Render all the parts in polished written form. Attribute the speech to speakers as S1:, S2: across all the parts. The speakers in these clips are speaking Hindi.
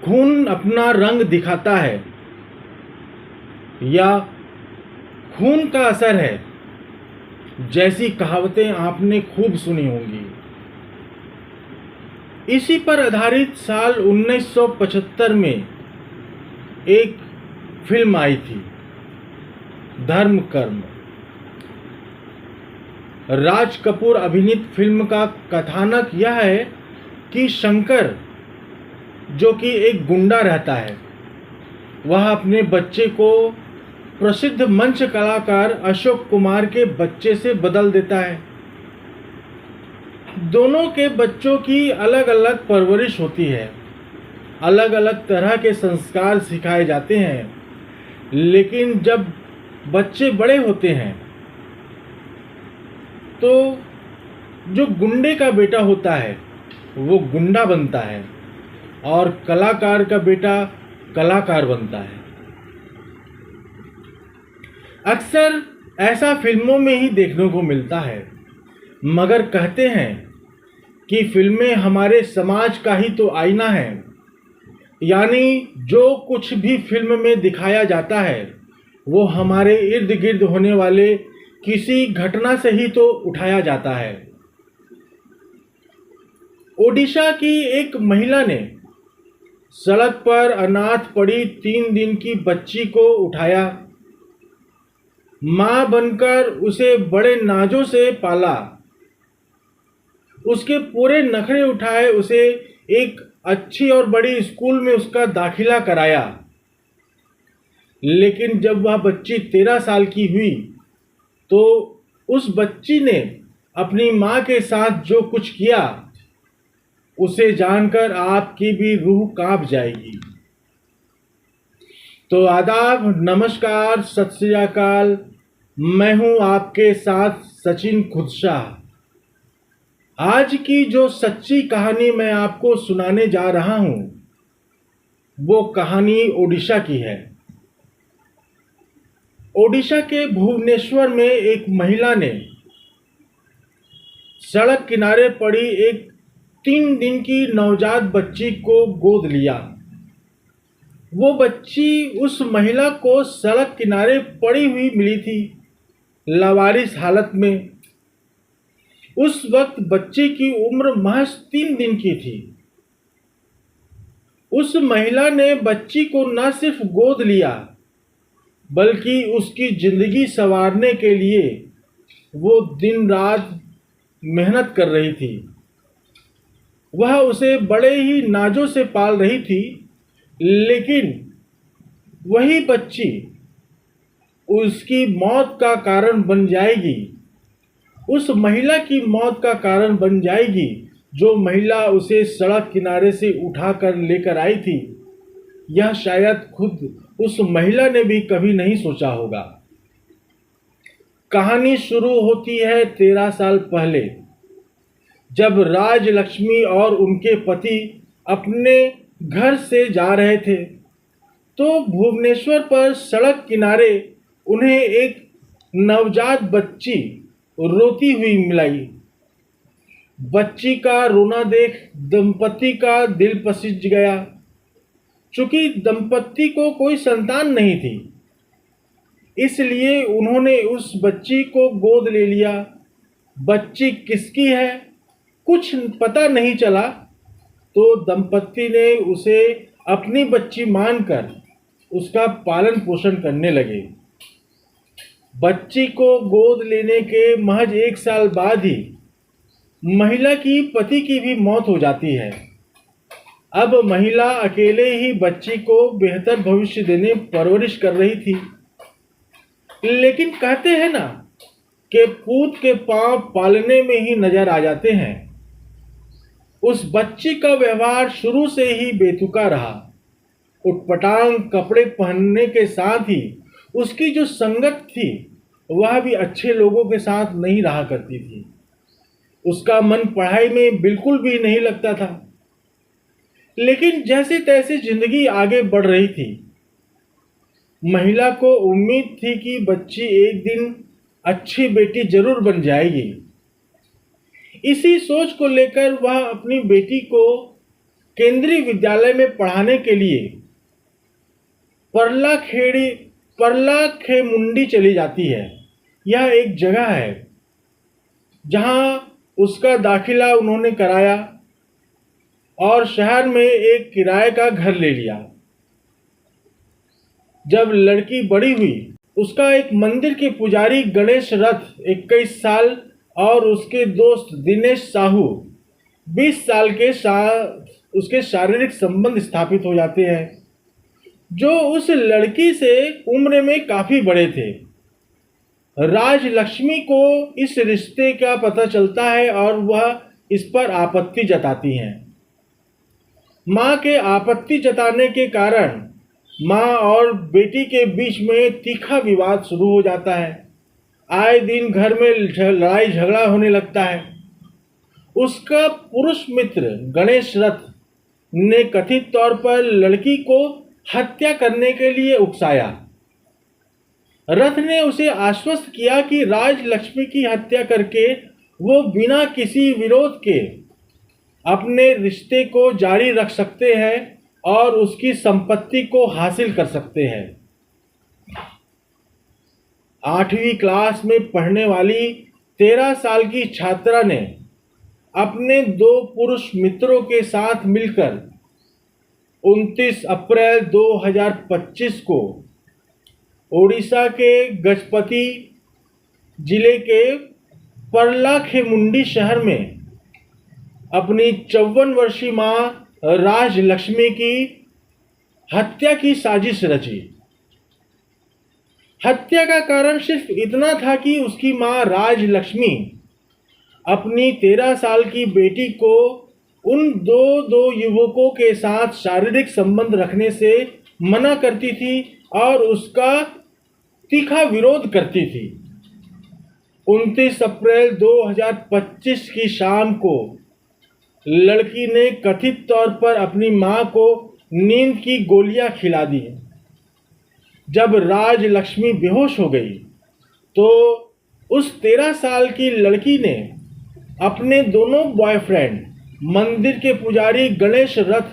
S1: खून अपना रंग दिखाता है या खून का असर है, जैसी कहावतें आपने खूब सुनी होंगी। इसी पर आधारित साल 1975 में एक फिल्म आई थी, धर्म कर्म। राज कपूर अभिनीत फिल्म का कथानक यह है कि शंकर, जो कि एक गुंडा रहता है, वह अपने बच्चे को प्रसिद्ध मंच कलाकार अशोक कुमार के बच्चे से बदल देता है। दोनों के बच्चों की अलग अलग परवरिश होती है, अलग अलग तरह के संस्कार सिखाए जाते हैं, लेकिन जब बच्चे बड़े होते हैं तो जो गुंडे का बेटा होता है वो गुंडा बनता है और कलाकार का बेटा कलाकार बनता है। अक्सर ऐसा फिल्मों में ही देखने को मिलता है, मगर कहते हैं कि फिल्में हमारे समाज का ही तो आईना है, यानी जो कुछ भी फिल्म में दिखाया जाता है वो हमारे इर्द गिर्द होने वाले किसी घटना से ही तो उठाया जाता है। ओडिशा की एक महिला ने सड़क पर अनाथ पड़ी 3 दिन की बच्ची को उठाया, मां बनकर उसे बड़े नाजों से पाला, उसके पूरे नखरे उठाए, उसे एक अच्छी और बड़ी स्कूल में उसका दाखिला कराया। लेकिन जब वह बच्ची 13 साल की हुई तो उस बच्ची ने अपनी मां के साथ जो कुछ किया उसे जानकर आपकी भी रूह कांप जाएगी। तो आदाब, नमस्कार, सत श्री अकाल। मैं हूं आपके साथ सचिन खुदशाह। आज की जो सच्ची कहानी मैं आपको सुनाने जा रहा हूं वो कहानी ओडिशा की है। ओडिशा के भुवनेश्वर में एक महिला ने सड़क किनारे पड़ी एक 3 दिन की नवजात बच्ची को गोद लिया। वो बच्ची उस महिला को सड़क किनारे पड़ी हुई मिली थी, लावारिस हालत में। उस वक्त बच्ची की उम्र महज 3 दिन की थी। उस महिला ने बच्ची को न सिर्फ गोद लिया बल्कि उसकी जिंदगी संवारने के लिए वो दिन रात मेहनत कर रही थी। वह उसे बड़े ही नाजों से पाल रही थी, लेकिन वही बच्ची उसकी मौत का कारण बन जाएगी, उस महिला की मौत का कारण बन जाएगी जो महिला उसे सड़क किनारे से उठाकर लेकर आई थी। यह शायद खुद उस महिला ने भी कभी नहीं सोचा होगा। कहानी शुरू होती है 13 साल पहले, जब राजलक्ष्मी और उनके पति अपने घर से जा रहे थे तो भुवनेश्वर पर सड़क किनारे उन्हें एक नवजात बच्ची रोती हुई मिली। बच्ची का रोना देख दंपति का दिल पसीज गया। चूंकि दंपति को कोई संतान नहीं थी, इसलिए उन्होंने उस बच्ची को गोद ले लिया। बच्ची किसकी है कुछ पता नहीं चला, तो दंपति ने उसे अपनी बच्ची मानकर उसका पालन पोषण करने लगे। बच्ची को गोद लेने के महज 1 साल बाद ही महिला की पति की भी मौत हो जाती है। अब महिला अकेले ही बच्ची को बेहतर भविष्य देने परवरिश कर रही थी। लेकिन कहते हैं ना कि पूत के पांव पालने में ही नजर आ जाते हैं। उस बच्ची का व्यवहार शुरू से ही बेतुका रहा। उटपटांग कपड़े पहनने के साथ ही उसकी जो संगत थी वह भी अच्छे लोगों के साथ नहीं रहा करती थी। उसका मन पढ़ाई में बिल्कुल भी नहीं लगता था। लेकिन जैसे तैसे जिंदगी आगे बढ़ रही थी। महिला को उम्मीद थी कि बच्ची एक दिन अच्छी बेटी जरूर बन जाएगी। इसी सोच को लेकर वह अपनी बेटी को केंद्रीय विद्यालय में पढ़ाने के लिए परलाखेमुंडी चली जाती है। यह एक जगह है जहां उसका दाखिला उन्होंने कराया और शहर में एक किराए का घर ले लिया। जब लड़की बड़ी हुई, उसका एक मंदिर के पुजारी गणेश रथ 21 साल और उसके दोस्त दिनेश साहू 20 साल के साथ उसके शारीरिक संबंध स्थापित हो जाते हैं, जो उस लड़की से उम्र में काफी बड़े थे। राजलक्ष्मी को इस रिश्ते का पता चलता है और वह इस पर आपत्ति जताती हैं। मां के आपत्ति जताने के कारण मां और बेटी के बीच में तीखा विवाद शुरू हो जाता है। आए दिन घर में लड़ाई झगड़ा होने लगता है। उसका पुरुष मित्र गणेश रथ ने कथित तौर पर लड़की को हत्या करने के लिए उकसाया। रथ ने उसे आश्वस्त किया कि राजलक्ष्मी की हत्या करके वो बिना किसी विरोध के अपने रिश्ते को जारी रख सकते हैं और उसकी संपत्ति को हासिल कर सकते हैं। 8वीं क्लास में पढ़ने वाली 13 साल की छात्रा ने अपने 2 पुरुष मित्रों के साथ मिलकर 29 अप्रैल 2025 को ओडिशा के गजपति जिले के परलाखेमुंडी शहर में अपनी 54 वर्षीय मां राजलक्ष्मी की हत्या की साजिश रची। हत्या का कारण सिर्फ इतना था कि उसकी मां राजलक्ष्मी अपनी 13 साल की बेटी को उन दो युवकों के साथ शारीरिक संबंध रखने से मना करती थी और उसका तीखा विरोध करती थी। 29 अप्रैल 2025 की शाम को लड़की ने कथित तौर पर अपनी मां को नींद की गोलियां खिला दी। जब राजलक्ष्मी बेहोश हो गई तो उस 13 साल की लड़की ने अपने दोनों बॉयफ्रेंड मंदिर के पुजारी गणेश रथ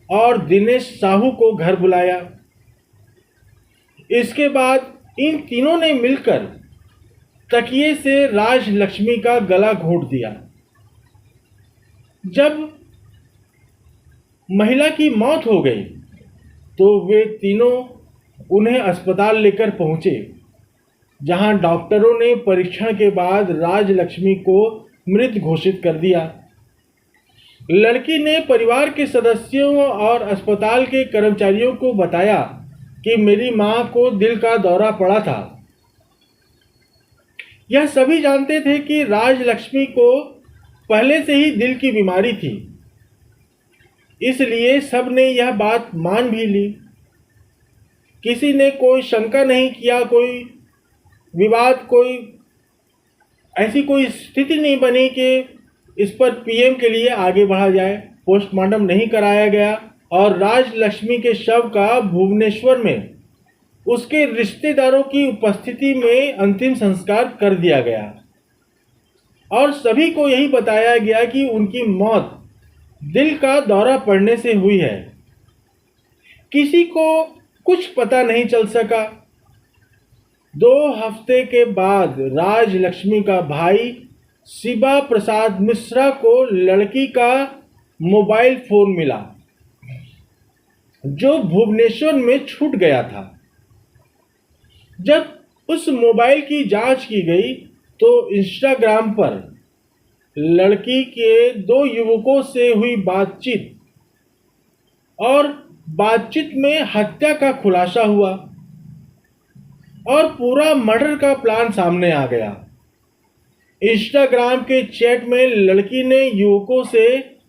S1: और दिनेश साहू को घर बुलाया। इसके बाद इन तीनों ने मिलकर तकिए से राजलक्ष्मी का गला घोंट दिया। जब महिला की मौत हो गई तो वे तीनों उन्हें अस्पताल लेकर पहुंचे, जहां डॉक्टरों ने परीक्षण के बाद राजलक्ष्मी को मृत घोषित कर दिया। लड़की ने परिवार के सदस्यों और अस्पताल के कर्मचारियों को बताया कि मेरी मां को दिल का दौरा पड़ा था। यह सभी जानते थे कि राजलक्ष्मी को पहले से ही दिल की बीमारी थी, इसलिए सब ने यह बात मान भी ली। किसी ने कोई शंका नहीं किया, कोई विवाद, ऐसी कोई स्थिति नहीं बनी कि इस पर पीएम के लिए आगे बढ़ा जाए। पोस्टमार्टम नहीं कराया गया और राजलक्ष्मी के शव का भुवनेश्वर में उसके रिश्तेदारों की उपस्थिति में अंतिम संस्कार कर दिया गया और सभी को यही बताया गया कि उनकी मौत दिल का दौरा पड़ने से हुई है। किसी को कुछ पता नहीं चल सका। 2 हफ्ते के बाद राजलक्ष्मी का भाई शिवा प्रसाद मिश्रा को लड़की का मोबाइल फोन मिला, जो भुवनेश्वर में छूट गया था। जब उस मोबाइल की जांच की गई तो इंस्टाग्राम पर लड़की के 2 युवकों से हुई बातचीत और बातचीत में हत्या का खुलासा हुआ और पूरा मर्डर का प्लान सामने आ गया। इंस्टाग्राम के चैट में लड़की ने युवकों से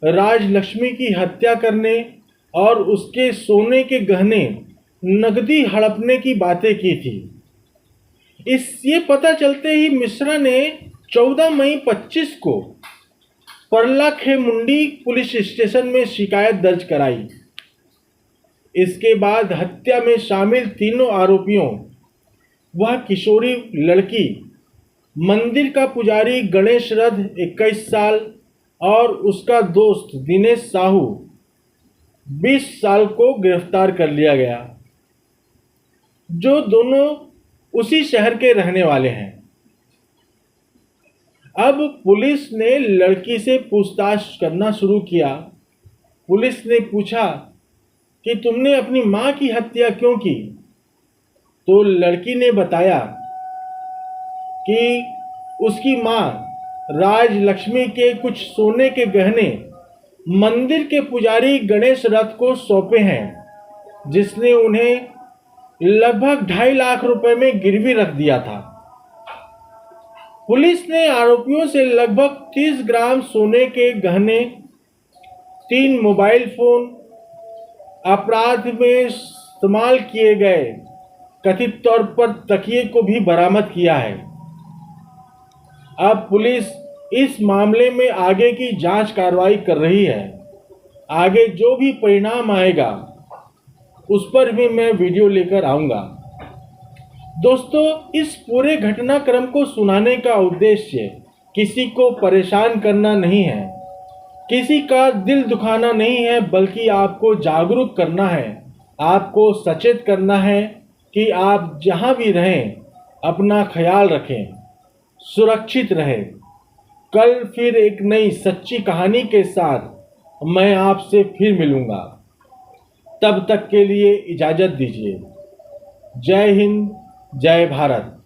S1: राजलक्ष्मी की हत्या करने और उसके सोने के गहने, नकदी हड़पने की बातें की थी। ये पता चलते ही मिश्रा ने 14 मई 25 को परलाखेमुंडी पुलिस स्टेशन में शिकायत दर्ज कराई। इसके बाद हत्या में शामिल तीनों आरोपियों, वह किशोरी लड़की, मंदिर का पुजारी गणेश रथ 21 साल और उसका दोस्त दिनेश साहू 20 साल को गिरफ्तार कर लिया गया, जो दोनों उसी शहर के रहने वाले हैं। अब पुलिस ने लड़की से पूछताछ करना शुरू किया। पुलिस ने पूछा कि तुमने अपनी माँ की हत्या क्यों की? तो लड़की ने बताया कि उसकी माँ राजलक्ष्मी के कुछ सोने के गहने मंदिर के पुजारी गणेश रथ को सौंपे हैं, जिसने उन्हें लगभग 2.5 लाख रुपए में गिरवी रख दिया था। पुलिस ने आरोपियों से लगभग 30 ग्राम सोने के गहने, 3 मोबाइल फोन, अपराध में इस्तेमाल किए गए कथित तौर पर तकिए को भी बरामद किया है। अब पुलिस इस मामले में आगे की जांच कार्रवाई कर रही है। आगे जो भी परिणाम आएगा उस पर भी मैं वीडियो लेकर आऊंगा। दोस्तों, इस पूरे घटनाक्रम को सुनाने का उद्देश्य किसी को परेशान करना नहीं है, किसी का दिल दुखाना नहीं है, बल्कि आपको जागरूक करना है, आपको सचेत करना है कि आप जहां भी रहें अपना ख्याल रखें, सुरक्षित रहें। कल फिर एक नई सच्ची कहानी के साथ मैं आपसे फिर मिलूंगा। तब तक के लिए इजाज़त दीजिए। जय हिंद, जय भारत।